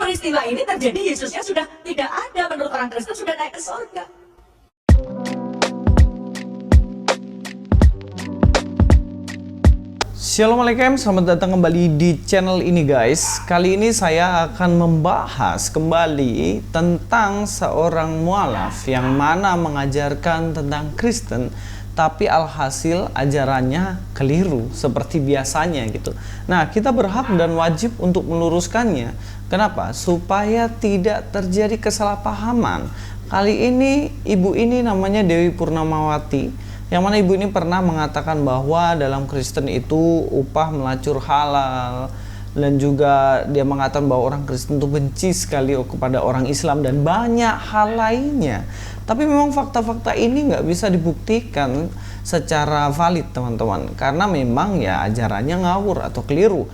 Peristiwa ini terjadi, Yesusnya sudah tidak ada, menurut orang Kristen sudah naik ke surga. Assalamualaikum, selamat datang kembali di channel ini guys. Kali ini saya akan membahas kembali tentang seorang mualaf yang mana mengajarkan tentang Kristen, tapi alhasil ajarannya keliru seperti biasanya gitu. Nah, kita berhak dan wajib untuk meluruskannya. Kenapa? Supaya tidak terjadi kesalahpahaman. Kali ini ibu ini namanya Dewi Purnamawati, yang mana ibu ini pernah mengatakan bahwa dalam Kristen itu upah melacur halal, dan juga dia mengatakan bahwa orang Kristen itu benci sekali kepada orang Islam dan banyak hal lainnya. Tapi memang fakta-fakta ini nggak bisa dibuktikan secara valid teman-teman, karena memang ya ajarannya ngawur atau keliru.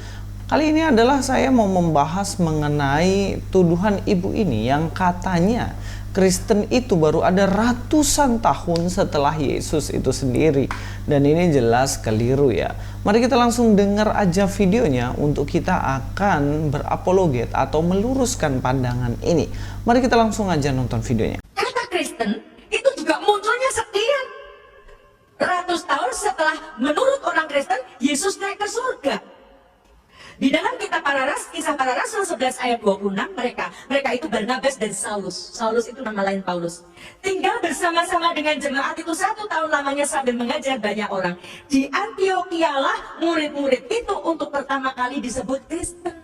Kali ini adalah saya mau membahas mengenai tuduhan ibu ini yang katanya Kristen itu baru ada ratusan tahun setelah Yesus itu sendiri. Dan ini jelas keliru ya. Mari kita langsung dengar aja videonya untuk kita akan berapologet atau meluruskan pandangan ini. Mari kita langsung aja nonton videonya. Kata Kristen itu juga munculnya sekian ratus tahun setelah, menurut orang Kristen, Yesus naik ke surga. Di dalam kitab Kisah Para Rasul 11 ayat 26, mereka itu Barnabas dan Saulus. Saulus itu nama lain Paulus. Tinggal bersama-sama dengan jemaat itu 1 tahun lamanya sambil mengajar banyak orang. Di Antiokhia lah murid-murid itu untuk pertama kali disebut Kristen.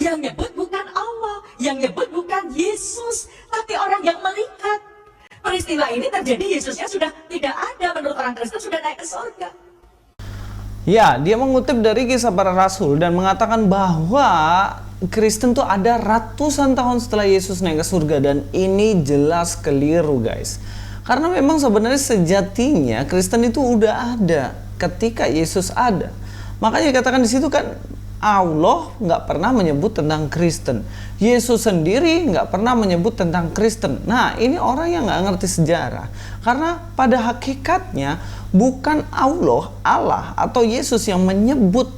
Yang nyebut bukan Allah, yang nyebut bukan Yesus, tapi orang yang melihat. Peristiwa ini terjadi, Yesusnya sudah tidak ada, menurut orang Kristen sudah naik ke surga. Ya, dia mengutip dari Kisah Para Rasul dan mengatakan bahwa Kristen tuh ada ratusan tahun setelah Yesus naik ke surga, dan ini jelas keliru guys. Karena memang sebenarnya sejatinya Kristen itu udah ada ketika Yesus ada. Makanya dikatakan di situ kan Allah nggak pernah menyebut tentang Kristen. Yesus sendiri nggak pernah menyebut tentang Kristen. Nah, ini orang yang nggak ngerti sejarah. Karena pada hakikatnya bukan Allah atau Yesus yang menyebut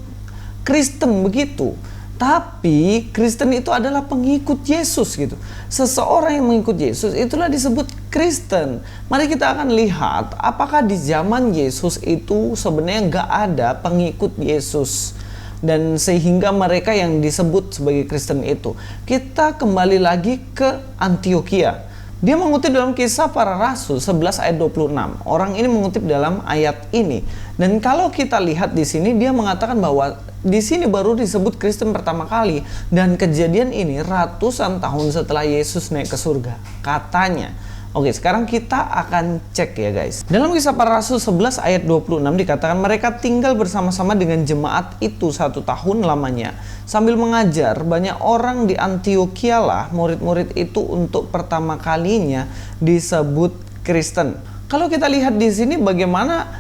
Kristen begitu. Tapi Kristen itu adalah pengikut Yesus gitu. Seseorang yang mengikut Yesus itulah disebut Kristen. Mari kita akan lihat apakah di zaman Yesus itu sebenarnya nggak ada pengikut Yesus, dan sehingga mereka yang disebut sebagai Kristen itu. Kita kembali lagi ke Antiokhia. Dia mengutip dalam Kisah Para Rasul 11 ayat 26. Orang ini mengutip dalam ayat ini. Dan kalau kita lihat di sini, dia mengatakan bahwa di sini baru disebut Kristen pertama kali, dan kejadian ini ratusan tahun setelah Yesus naik ke surga, katanya. Oke, sekarang kita akan cek ya guys. Dalam Kisah Para Rasul 11 ayat 26 dikatakan mereka tinggal bersama-sama dengan jemaat itu 1 tahun lamanya sambil mengajar banyak orang di Antiokhia lah murid-murid itu untuk pertama kalinya disebut Kristen. Kalau kita lihat di sini bagaimana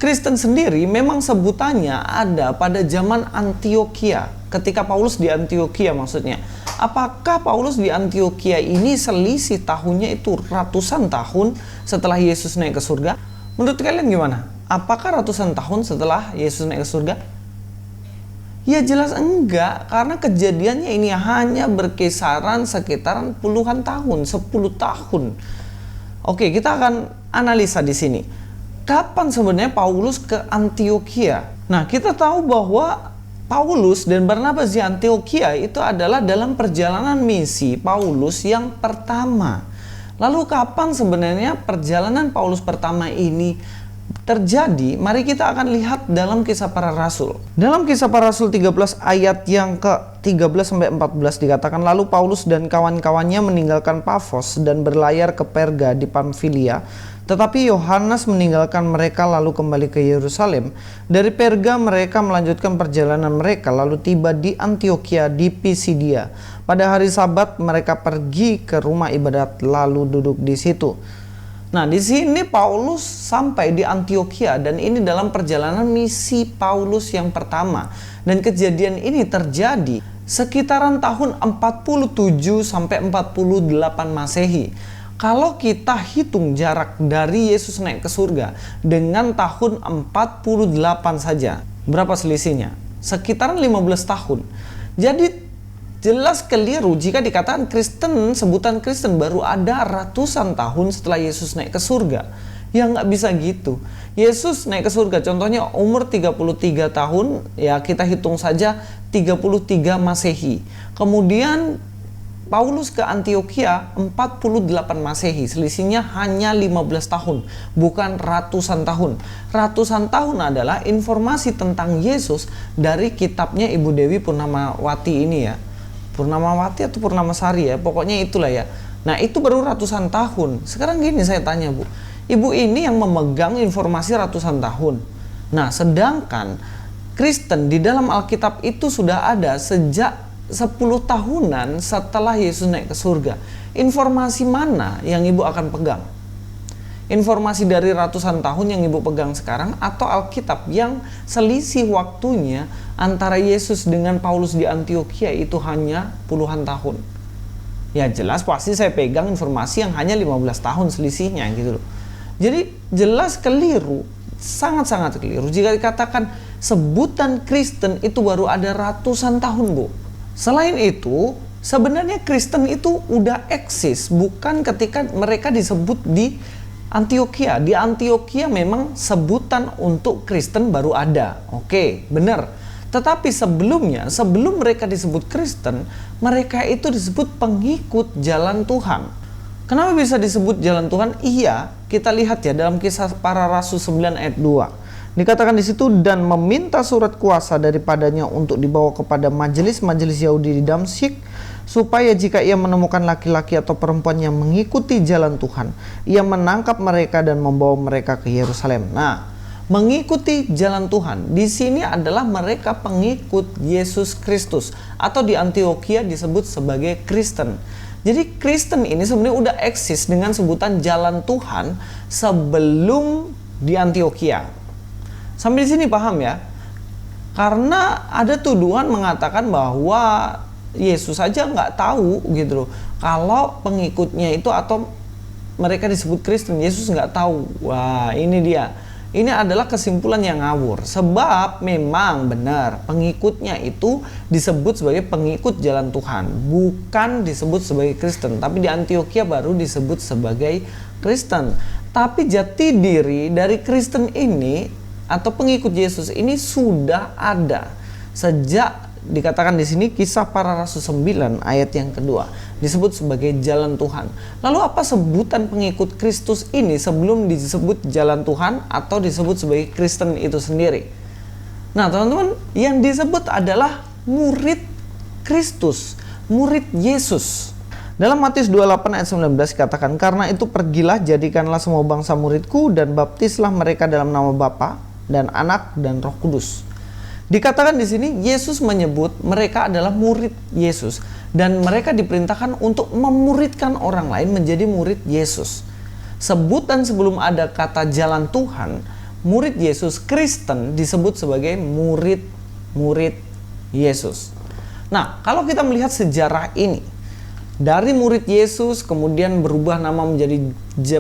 Kristen sendiri memang sebutannya ada pada zaman Antiokhia, ketika Paulus di Antiokhia maksudnya. Apakah Paulus di Antiokhia ini selisih tahunnya itu ratusan tahun setelah Yesus naik ke surga? Menurut kalian gimana? Apakah ratusan tahun setelah Yesus naik ke surga? Ya jelas enggak, karena kejadiannya ini hanya berkisaran sekitaran puluhan tahun, 10 tahun. Oke, kita akan analisa di sini. Kapan sebenarnya Paulus ke Antiokhia? Nah, kita tahu bahwa Paulus dan Barnabas di Antiokhia itu adalah dalam perjalanan misi Paulus yang pertama. Lalu kapan sebenarnya perjalanan Paulus pertama ini terjadi? Mari kita akan lihat dalam Kisah Para Rasul. Dalam Kisah Para Rasul 13 ayat yang ke-13-14 dikatakan, lalu Paulus dan kawan-kawannya meninggalkan Pafos dan berlayar ke Perga di Pamfilia. Tetapi Yohanes meninggalkan mereka lalu kembali ke Yerusalem. Dari Perga mereka melanjutkan perjalanan mereka lalu tiba di Antiokhia di Pisidia. Pada hari Sabat mereka pergi ke rumah ibadat lalu duduk di situ. Nah, di sini Paulus sampai di Antiokhia, dan ini dalam perjalanan misi Paulus yang pertama. Dan kejadian ini terjadi sekitaran tahun 47 sampai 48 Masehi. Kalau kita hitung jarak dari Yesus naik ke surga dengan tahun 48 saja, berapa selisihnya? Sekitaran 15 tahun. Jadi jelas keliru jika dikatakan Kristen, sebutan Kristen baru ada ratusan tahun setelah Yesus naik ke surga. Ya nggak bisa gitu. Yesus naik ke surga, contohnya umur 33 tahun, ya kita hitung saja 33 Masehi. Kemudian Paulus ke Antioquia 48 Masehi, selisihnya hanya 15 tahun, bukan ratusan tahun. Ratusan tahun adalah informasi tentang Yesus dari kitabnya Ibu Dewi Purnamawati ini ya. Purnamawati atau Purnamasari ya, pokoknya itulah ya. Nah itu baru ratusan tahun. Sekarang gini saya tanya Bu, Ibu ini yang memegang informasi ratusan tahun. Nah sedangkan Kristen di dalam Alkitab itu sudah ada sejak 10 tahunan setelah Yesus naik ke surga. Informasi mana yang Ibu akan pegang? Informasi dari ratusan tahun yang Ibu pegang sekarang, atau Alkitab yang selisih waktunya antara Yesus dengan Paulus di Antioquia itu hanya puluhan tahun? Ya jelas pasti saya pegang informasi yang hanya 15 tahun selisihnya gitu loh. Jadi jelas keliru, sangat-sangat keliru jika dikatakan sebutan Kristen itu baru ada ratusan tahun Bu. Selain itu, sebenarnya Kristen itu udah eksis, bukan ketika mereka disebut di Antioquia. Di Antioquia memang sebutan untuk Kristen baru ada. Oke, benar. Tetapi sebelumnya, sebelum mereka disebut Kristen, mereka itu disebut pengikut jalan Tuhan. Kenapa bisa disebut jalan Tuhan? Iya, kita lihat ya dalam Kisah Para Rasul 9 ayat 2. Dikatakan di situ, dan meminta surat kuasa daripadanya untuk dibawa kepada majelis-majelis Yahudi di Damsyik, supaya jika ia menemukan laki-laki atau perempuan yang mengikuti jalan Tuhan, ia menangkap mereka dan membawa mereka ke Yerusalem. Nah, mengikuti jalan Tuhan di sini adalah mereka pengikut Yesus Kristus, atau di Antioquia disebut sebagai Kristen. Jadi Kristen ini sebenarnya udah eksis dengan sebutan jalan Tuhan sebelum di Antioquia. Sampai di sini paham ya? Karena ada tuduhan mengatakan bahwa Yesus saja nggak tahu gitu loh, kalau pengikutnya itu atau mereka disebut Kristen, Yesus nggak tahu. Wah ini dia. Ini adalah kesimpulan yang ngawur. Sebab memang benar pengikutnya itu disebut sebagai pengikut jalan Tuhan, bukan disebut sebagai Kristen. Tapi di Antioquia baru disebut sebagai Kristen. Tapi jati diri dari Kristen ini atau pengikut Yesus ini sudah ada sejak dikatakan di sini Kisah Para Rasul 9 ayat yang kedua, disebut sebagai jalan Tuhan. Lalu apa sebutan pengikut Kristus ini sebelum disebut jalan Tuhan atau disebut sebagai Kristen itu sendiri? Nah teman-teman, yang disebut adalah murid Kristus, murid Yesus. Dalam Matius 28 ayat 19 katakan, karena itu pergilah, jadikanlah semua bangsa muridku dan baptislah mereka dalam nama Bapa dan Anak dan Roh Kudus. Dikatakan di sini Yesus menyebut mereka adalah murid Yesus dan mereka diperintahkan untuk memuridkan orang lain menjadi murid Yesus. Sebutan sebelum ada kata jalan Tuhan, murid Yesus Kristen disebut sebagai murid Yesus. Nah, kalau kita melihat sejarah ini, dari murid Yesus kemudian berubah nama menjadi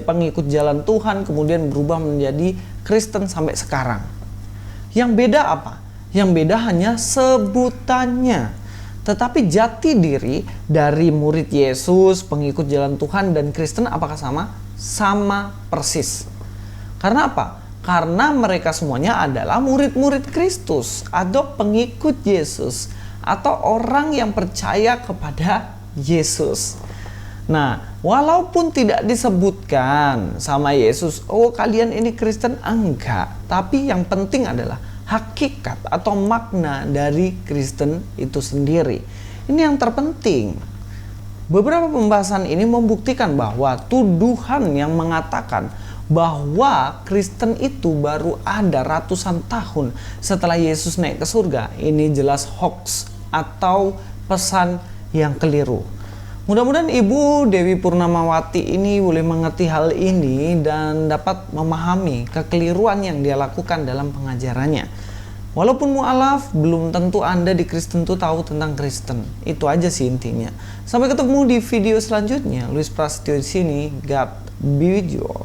pengikut jalan Tuhan, kemudian berubah menjadi Kristen sampai sekarang. Yang beda apa? Yang beda hanya sebutannya. Tetapi jati diri dari murid Yesus, pengikut jalan Tuhan dan Kristen apakah sama? Sama persis. Karena apa? Karena mereka semuanya adalah murid-murid Kristus atau pengikut Yesus atau orang yang percaya kepada Yesus. Nah, walaupun tidak disebutkan sama Yesus, oh kalian ini Kristen, enggak. Tapi yang penting adalah hakikat atau makna dari Kristen itu sendiri. Ini yang terpenting. Beberapa pembahasan ini membuktikan bahwa tuduhan yang mengatakan bahwa Kristen itu baru ada ratusan tahun setelah Yesus naik ke surga, ini jelas hoax atau pesan yang keliru. Mudah-mudahan Ibu Dewi Purnamawati ini boleh mengerti hal ini dan dapat memahami kekeliruan yang dia lakukan dalam pengajarannya. Walaupun mu'alaf, belum tentu Anda di Kristen itu tahu tentang Kristen. Itu aja sih intinya. Sampai ketemu di video selanjutnya. Luis Prasetyo di sini. God be with you all.